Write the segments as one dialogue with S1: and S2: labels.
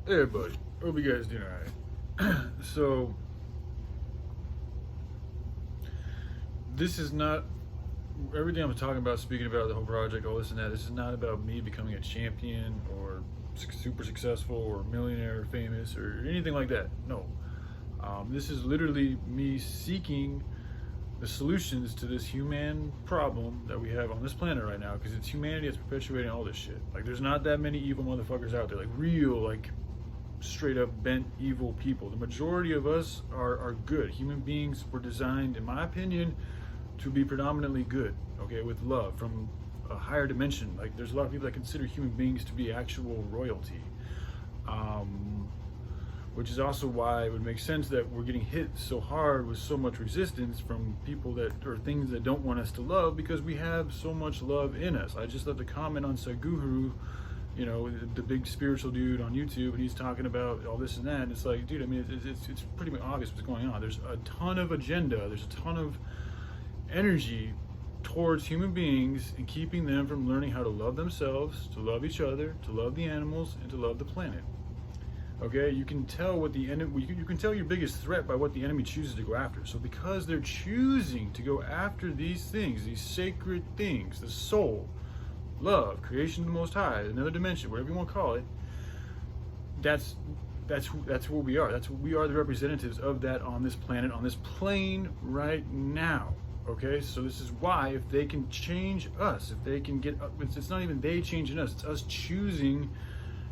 S1: Hey everybody, hope you guys doing alright. So, this is not everything I'm talking about, speaking about the whole project, all this and that. This is not about me becoming a champion or super successful or millionaire or famous or anything like that. No. This is literally me seeking the solutions to this human problem that we have on this planet right now, because it's humanity that's perpetuating all this shit. Like, there's not that many evil motherfuckers out there, like real, like straight up bent evil people. The majority of us are good. Human beings were designed, in my opinion, to be predominantly good, okay, with love from a higher dimension. Like, there's a lot of people that consider human beings to be actual royalty. Which is also why it would make sense that we're getting hit so hard with so much resistance from people that, or things that don't want us to love, because we have so much love in us. I just left a comment on Sadhguru, you know, the big spiritual dude on YouTube, and he's talking about all this and that. And it's like, dude, I mean, it's pretty much obvious what's going on. There's a ton of agenda. There's a ton of energy towards human beings and keeping them from learning how to love themselves, to love each other, to love the animals, and to love the planet. Okay, you can tell what the enemy, you can tell your biggest threat by what the enemy chooses to go after. So because they're choosing to go after these things, these sacred things, the soul, love, creation of the Most High, another dimension, whatever you want to call it, that's what we are. That's what we are, the representatives of that on this planet, on this plane right now. Okay, so this is why, if they can change us, if they can get up, it's not even they changing us, it's us choosing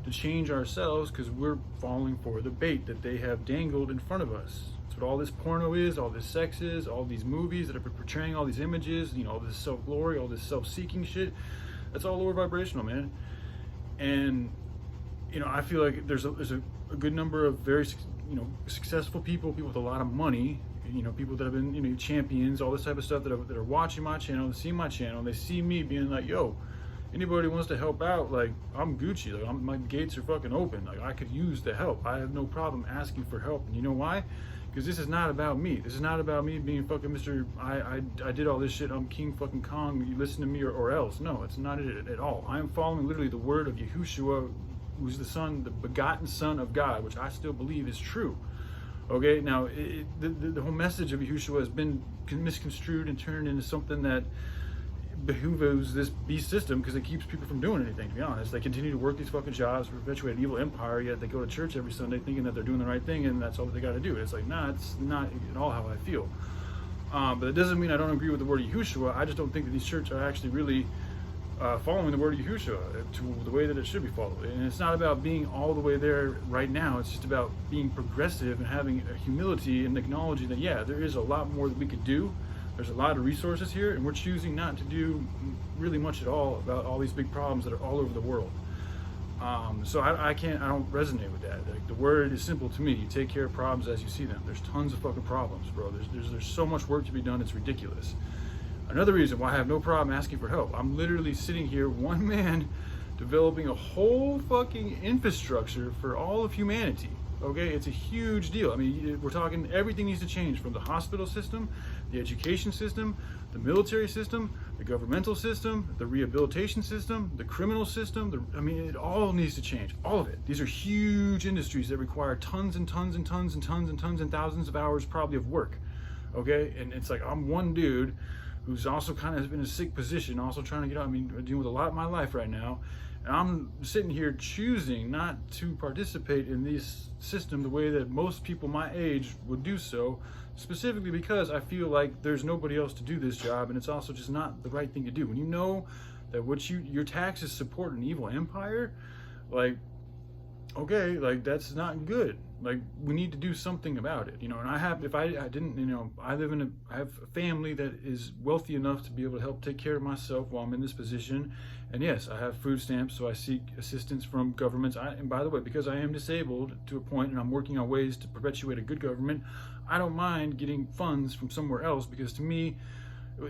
S1: to change ourselves, because we're falling for the bait that they have dangled in front of us. That's what all this porno is, all this sex is, all these movies that are portraying all these images, you know, all this self-glory, all this self-seeking shit. That's all lower vibrational, man. And, you know, I feel like there's a good number of very, you know, successful people with a lot of money, you know, people that have been, you know, champions, all this type of stuff, that are watching my channel, see my channel, and they see me being like, yo, anybody wants to help out, like, I'm Gucci, like, my gates are fucking open, like, I could use the help. I have no problem asking for help. And you know why? Because this is not about me. This is not about me being fucking Mr. I did all this shit, I'm King fucking Kong, you listen to me or else. No, it's not it at all. I am following literally the word of Yahushua, who's the son, the begotten son of God, which I still believe is true. Okay, now the whole message of Yahushua has been misconstrued and turned into something that behooves this beast system, because it keeps people from doing anything, to be honest. They continue to work these fucking jobs, perpetuate an evil empire, yet they go to church every Sunday thinking that they're doing the right thing, and that's all that they got to do. It's like, nah, it's not at all how I feel. But it doesn't mean I don't agree with the word of Yahushua. I just don't think that these churches are actually really following the word of Yahushua to the way that it should be followed. And it's not about being all the way there right now. It's just about being progressive and having a humility and acknowledging that, yeah, there is a lot more that we could do. There's a lot of resources here, and we're choosing not to do really much at all about all these big problems that are all over the world. So I don't resonate with that. Like, the word is simple to me. You take care of problems as you see them. There's tons of fucking problems, bro. There's so much work to be done, it's ridiculous. Another reason why I have no problem asking for help. I'm literally sitting here, one man, developing a whole fucking infrastructure for all of humanity. Okay, it's a huge deal. I mean, we're talking, everything needs to change, from the hospital system, the education system, the military system, the governmental system, the rehabilitation system, the criminal system. I mean, it all needs to change, all of it. These are huge industries that require tons and tons and tons and tons and tons and thousands of hours probably of work. Okay, and it's like, I'm one dude who's also kind of in a sick position, also trying to get out. I mean, dealing with a lot in my life right now. And I'm sitting here choosing not to participate in this system the way that most people my age would do so, specifically because I feel like there's nobody else to do this job, and it's also just not the right thing to do. When you know that what your taxes support an evil empire, like, okay, like, that's not good. Like, we need to do something about it, you know. And I have, if I didn't, you know, I have a family that is wealthy enough to be able to help take care of myself while I'm in this position. And yes, I have food stamps, so I seek assistance from governments. And by the way, because I am disabled to a point, and I'm working on ways to perpetuate a good government, I don't mind getting funds from somewhere else, because to me,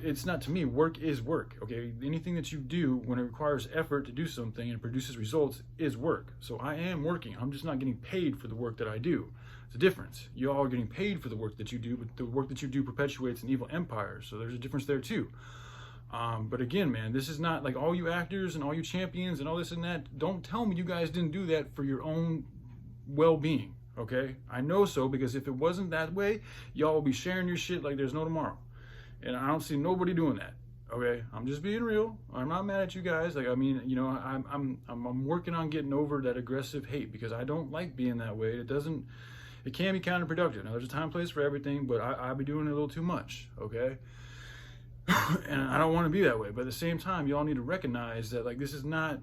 S1: it's not, to me, work is work. Okay, anything that you do when it requires effort to do something and produces results is work. So I am working. I'm just not getting paid for the work that I do. It's a difference. You all are getting paid for the work that you do, but the work that you do perpetuates an evil empire. So there's a difference there too. But again, man, this is not like all you actors and all you champions and all this and that. Don't tell me you guys didn't do that for your own well-being. Okay, I know so, because if it wasn't that way, y'all will be sharing your shit like there's no tomorrow, and I don't see nobody doing that. Okay, I'm just being real. I'm not mad at you guys. Like, I mean, you know, I'm working on getting over that aggressive hate, because I don't like being that way. It can be counterproductive. Now, there's a time and place for everything, but I be doing it a little too much. Okay. And I don't want to be that way, but at the same time, y'all need to recognize that, like, this is not,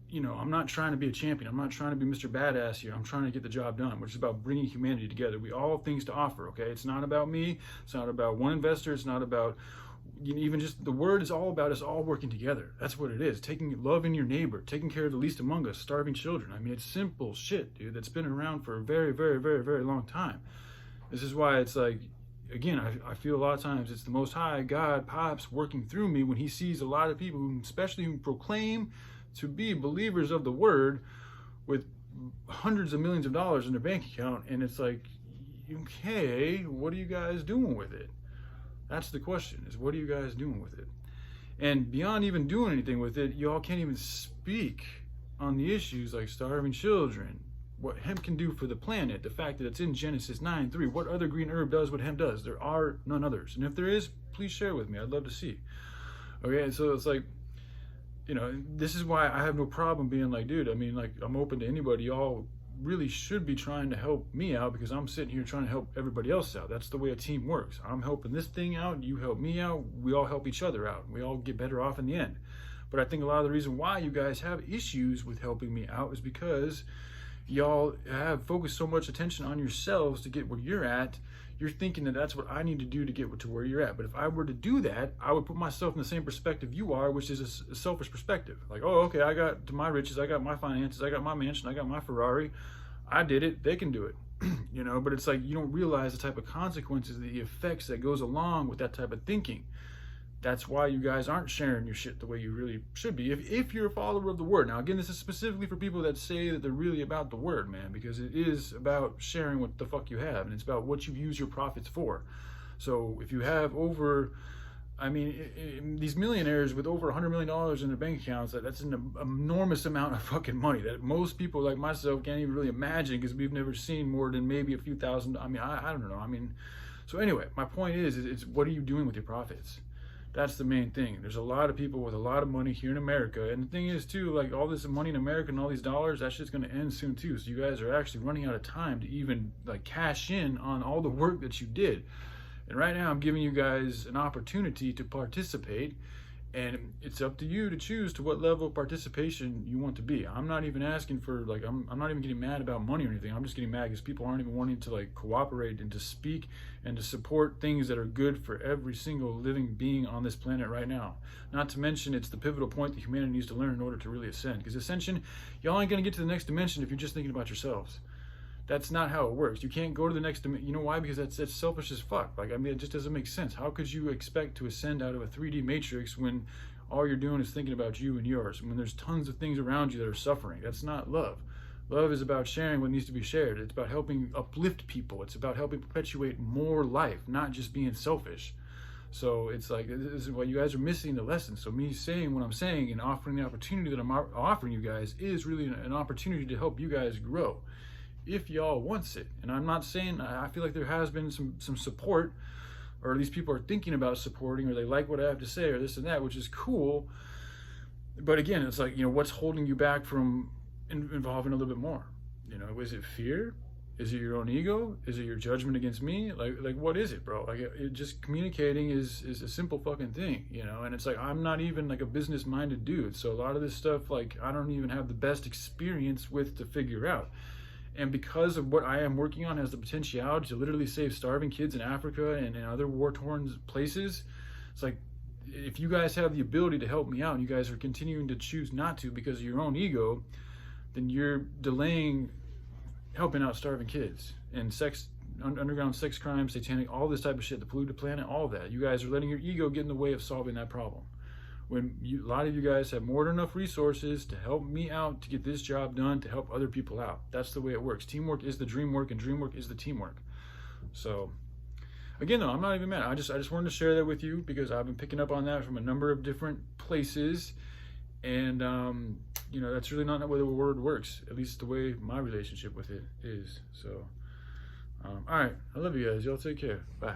S1: you know, I'm not trying to be a champion. I'm not trying to be Mr. Badass here. I'm trying to get the job done, which is about bringing humanity together. We all have things to offer, okay? It's not about me. It's not about one investor. It's not about, you know, even just the word is all about us all working together. That's what it is. Taking love in your neighbor, taking care of the least among us, starving children. I mean, it's simple shit, dude, that's been around for a very, very, very, very long time. This is why it's like, again, I feel a lot of times it's the Most High, God, Pops, working through me when he sees a lot of people, especially who proclaim to be believers of the word, with hundreds of millions of dollars in their bank account, and it's like, okay, what are you guys doing with it? That's the question, is what are you guys doing with it? And beyond even doing anything with it, y'all can't even speak on the issues like starving children, what hemp can do for the planet, the fact that it's in Genesis 9:3, what other green herb does what hemp does. There are none others, and if there is, please share with me. I'd love to see. Okay, so it's like, you know, this is why I have no problem being like, dude, I mean, like, I'm open to anybody. Y'all really should be trying to help me out, because I'm sitting here trying to help everybody else out. That's the way a team works. I'm helping this thing out, you help me out, we all help each other out. We all get better off in the end. But I think a lot of the reason why you guys have issues with helping me out is because y'all have focused so much attention on yourselves to get where you're at. You're thinking that that's what I need to do to get to where you're at. But if I were to do that, I would put myself in the same perspective you are, which is a selfish perspective. Like, oh, okay, I got to my riches, I got my finances, I got my mansion, I got my Ferrari. I did it, they can do it. You know, but it's like, you don't realize the type of consequences, the effects that goes along with that type of thinking. That's why you guys aren't sharing your shit the way you really should be, if you're a follower of the word. Now, again, this is specifically for people that say that they're really about the word, man, because it is about sharing what the fuck you have, and it's about what you use your profits for. So if you have over, I mean, these millionaires with over $100 million in their bank accounts, that's an enormous amount of fucking money that most people like myself can't even really imagine, because we've never seen more than maybe a few thousand. I mean, I don't know. I mean, so anyway, my point is it's what are you doing with your profits? That's the main thing. There's a lot of people with a lot of money here in America. And the thing is, too, like, all this money in America and all these dollars, that shit's going to end soon, too. So you guys are actually running out of time to even, like, cash in on all the work that you did. And right now, I'm giving you guys an opportunity to participate. And it's up to you to choose to what level of participation you want to be. I'm not even asking for, like, I'm not even getting mad about money or anything. I'm just getting mad because people aren't even wanting to, like, cooperate and to speak and to support things that are good for every single living being on this planet right now. Not to mention, it's the pivotal point that humanity needs to learn in order to really ascend. Because ascension, y'all ain't going to get to the next dimension if you're just thinking about yourselves. That's not how it works. You can't go to the next dimension. You know why? Because that's selfish as fuck. Like, I mean, it just doesn't make sense. How could you expect to ascend out of a 3D matrix when all you're doing is thinking about you and yours, when there's tons of things around you that are suffering? That's not love. Love is about sharing what needs to be shared. It's about helping uplift people. It's about helping perpetuate more life, not just being selfish. So it's like, this is what you guys are missing the lesson. So me saying what I'm saying and offering the opportunity that I'm offering you guys is really an opportunity to help you guys grow, if y'all wants it. And I'm not saying, I feel like there has been some support, or at least people are thinking about supporting, or they like what I have to say, or this and that, which is cool. But again, it's like, you know, what's holding you back from involving a little bit more? You know, is it fear? Is it your own ego? Is it your judgment against me? Like what is it, bro? Like, it just communicating is a simple fucking thing, you know? And it's like, I'm not even like a business-minded dude. So a lot of this stuff, like, I don't even have the best experience with to figure out. And because of what I am working on has the potentiality to literally save starving kids in Africa and in other war-torn places, it's like, if you guys have the ability to help me out and you guys are continuing to choose not to because of your own ego, then you're delaying helping out starving kids and underground sex crimes, satanic, all this type of shit, the polluted planet, all that. You guys are letting your ego get in the way of solving that problem. When a lot of you guys have more than enough resources to help me out to get this job done, to help other people out. That's the way it works. Teamwork is the dream work, and dream work is the teamwork. So again, though, I'm not even mad. I just wanted to share that with you because I've been picking up on that from a number of different places. And you know, that's really not the way the word works, at least the way my relationship with it is. So all right, I love you guys. Y'all take care. Bye.